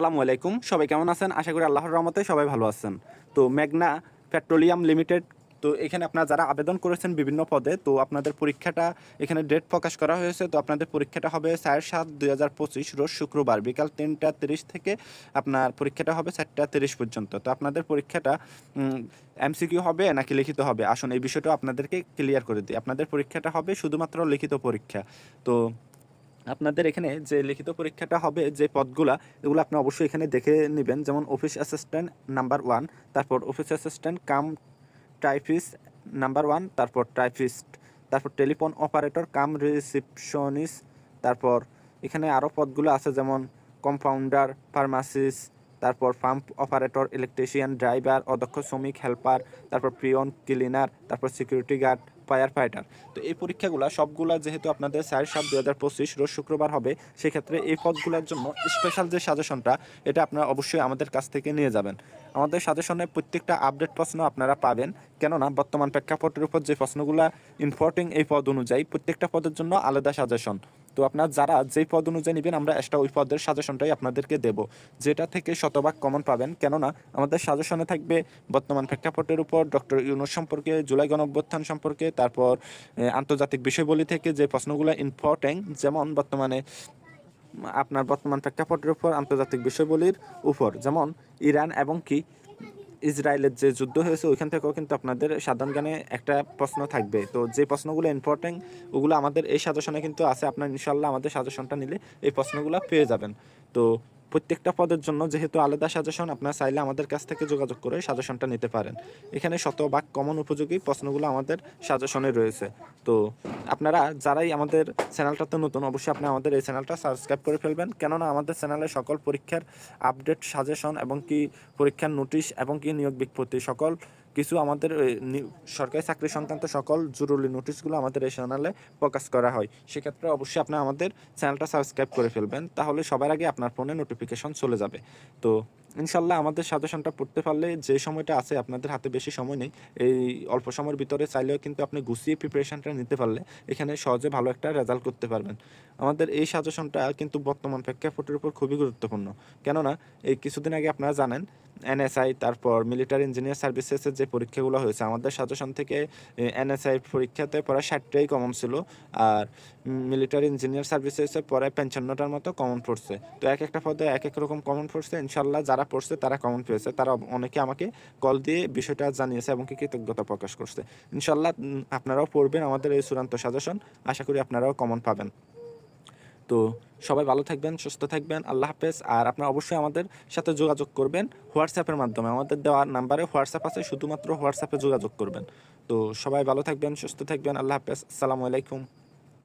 আসসালামু আলাইকুম। সবাই কেমন আছেন? আশা করি আল্লাহর রহমতে সবাই ভালো আছেন। তো মেঘনা পেট্রোলিয়াম লিমিটেড, তো এখানে আপনারা যারা আবেদন করেছেন বিভিন্ন পদে, তো আপনাদের পরীক্ষাটা এখানে ডেট প্রকাশ করা হয়েছে। তো আপনাদের পরীক্ষাটা হবে 4/7/2025 রোজ শুক্রবার বিকাল 3টা 30 থেকে আপনার পরীক্ষাটা হবে 4টা 30 পর্যন্ত। তো আপনাদের পরীক্ষাটা এমসিকিউ হবে নাকি লিখিত হবে? আসুন এই বিষয়টা আপনাদেরকে ক্লিয়ার করে দিই। আপনাদের পরীক্ষাটা হবে শুধুমাত্র লিখিত পরীক্ষা। তো আপনাদের এখানে যে লিখিত পরীক্ষাটা হবে, যে পদগুলা, এগুলো আপনি অবশ্যই এখানে দেখে নেবেন। যেমন অফিস অ্যাসিস্ট্যান্ট নাম্বার 1, তারপর office assistant cum typist number 1, তারপর টাইপিস্ট, তারপর টেলিফোন অপারেটর কাম রিসিপশনিস্ট, তারপর এখানে আরও পদগুলো আছে যেমন কম্পাউন্ডার, ফার্মাসিস্ট, তারপর পাম্প অপারেটর, ইলেকট্রিশিয়ান, ড্রাইভার, অদক্ষ শ্রমিক, হেল্পার, তারপর পিয়ন, ক্লিনার, তারপর সিকিউরিটি গার্ড, ফায়ার ফাইটার। তো এই পরীক্ষাগুলো সবগুলা যেহেতু আপনাদের 4/7/2025 রোজ শুক্রবার হবে, সেক্ষেত্রে এই পদগুলোর জন্য স্পেশাল যে সাজেশনটা, এটা আপনারা অবশ্যই আমাদের কাছ থেকে নিয়ে যাবেন। আমাদের সাজেশনে প্রত্যেকটা আপডেট প্রশ্ন আপনারা পাবেন, কেননা বর্তমান প্রেক্ষাপটের উপর যে প্রশ্নগুলো ইম্পর্টেন্ট এই পদ অনুযায়ী প্রত্যেকটা পদের জন্য আলাদা সাজেশন। তো আপনারা যারা যেই পদ অনুযায়ী নেবেন, আমরা এক্সট্রা ওই পদের সাজেশনটাই আপনাদেরকে দেব, যেটা থেকে শতভাগ কমন পাবেন। কেননা আমাদের সাজেশনে থাকবে বর্তমান প্রেক্ষাপটের উপর, ডক্টর ইউনূস সম্পর্কে, জুলাই গণঅভ্যুত্থান সম্পর্কে, তারপর আন্তর্জাতিক বিষয়বলি থেকে যে প্রশ্নগুলো ইম্পর্টেন্ট, যেমন বর্তমানে আপনার বর্তমান প্রেক্ষাপটের উপর, আন্তর্জাতিক বিষয়বলির উপর, যেমন ইরান এবং কি ইসরায়েলের যে যুদ্ধ হয়েছে, ওইখান থেকেও কিন্তু আপনাদের সাধারণ জ্ঞানে একটা প্রশ্ন থাকবে। তো যে প্রশ্নগুলো ইম্পর্টেন্ট ওগুলো আমাদের এই সাজেশনে কিন্তু আছে। আপনার ইনশাল্লাহ আমাদের সাজেশনটা নিলে এই প্রশ্নগুলো পেয়ে যাবেন। তো প্রত্যেকটা পদের জন্য যেহেতু আলাদা সাজেশন, আপনারা চাইলে আমাদের কাছ থেকে যোগাযোগ করে সাজেশনটা নিতে পারেন। এখানে শতভাগ কমন উপযোগী প্রশ্নগুলো আমাদের সাজেশনে রয়েছে। তো আপনারা যারাই আমাদের চ্যানেলটাতে নতুন, অবশ্যই আপনি আমাদের এই চ্যানেলটা সাবস্ক্রাইব করে ফেলবেন, কেননা আমাদের চ্যানেলে সকল পরীক্ষার আপডেট, সাজেশন এবং কি পরীক্ষার নোটিশ এবং কি নিয়োগ বিজ্ঞপ্তি সকল কিছু আমাদের সরকারি চাকরি সংক্রান্ত সকল জরুরি নোটিশগুলো আমাদের এই চ্যানেলে প্রকাশ করা হয়। সেক্ষেত্রে অবশ্যই আপনি আমাদের চ্যানেলটা সাবস্ক্রাইব করে ফেলবেন, তাহলে সবার আগে আপনার ফোনে নোটিফিকেশন চলে যাবে। তো ইনশাল্লাহ আমাদের সাজেশনটা পড়তে পারলে, যে সময়টা আছে আপনাদের হাতে বেশি সময় নেই, এই অল্প সময়ের ভিতরে চাইলেও কিন্তু আপনি গুছিয়ে প্রিপারেশনটা নিতে পারলে এখানে সহজে ভালো একটা রেজাল্ট করতে পারবেন। আমাদের এই সাজেশনটা কিন্তু বর্তমান প্রেক্ষাপটের উপর খুবই গুরুত্বপূর্ণ, কেননা এই কিছুদিন আগে আপনারা জানেন এনএসআই, তারপর মিলিটারি ইঞ্জিনিয়ার সার্ভিসেসের যে পরীক্ষাগুলো হয়েছে, আমাদের সাজেশন থেকে এনএসআই পরীক্ষাতে প্রায় 60টাই কমন ছিল, আর মিলিটারি ইঞ্জিনিয়ার সার্ভিসেসে প্রায় 55টার মতো কমন পড়ছে। তো এক একটা পদে এক এক রকম কমন পড়ছে। ইনশাল্লাহ যারা পড়ছে তারা কমন পেয়েছে, তারা অনেকে আমাকে কল দিয়ে বিষয়টা জানিয়েছে এবং কি কৃতজ্ঞতা প্রকাশ করছে। ইনশাল্লাহ আপনারাও পড়বেন আমাদের এই চূড়ান্ত সাজেশন, আশা করি আপনারাও কমন পাবেন। তো সবাই ভালো থাকবেন, সুস্থ থাকবেন, আল্লাহ হাফেজ। আর আপনারা অবশ্যই আমাদের সাথে যোগাযোগ করবেন হোয়াটসঅ্যাপের মাধ্যমে, আমাদের দেওয়ার নাম্বারে হোয়াটসঅ্যাপ আছে, শুধুমাত্র হোয়াটসঅ্যাপে যোগাযোগ করবেন। তো সবাই ভালো থাকবেন, সুস্থ থাকবেন, আল্লাহ হাফেজ, আসসালামু আলাইকুম।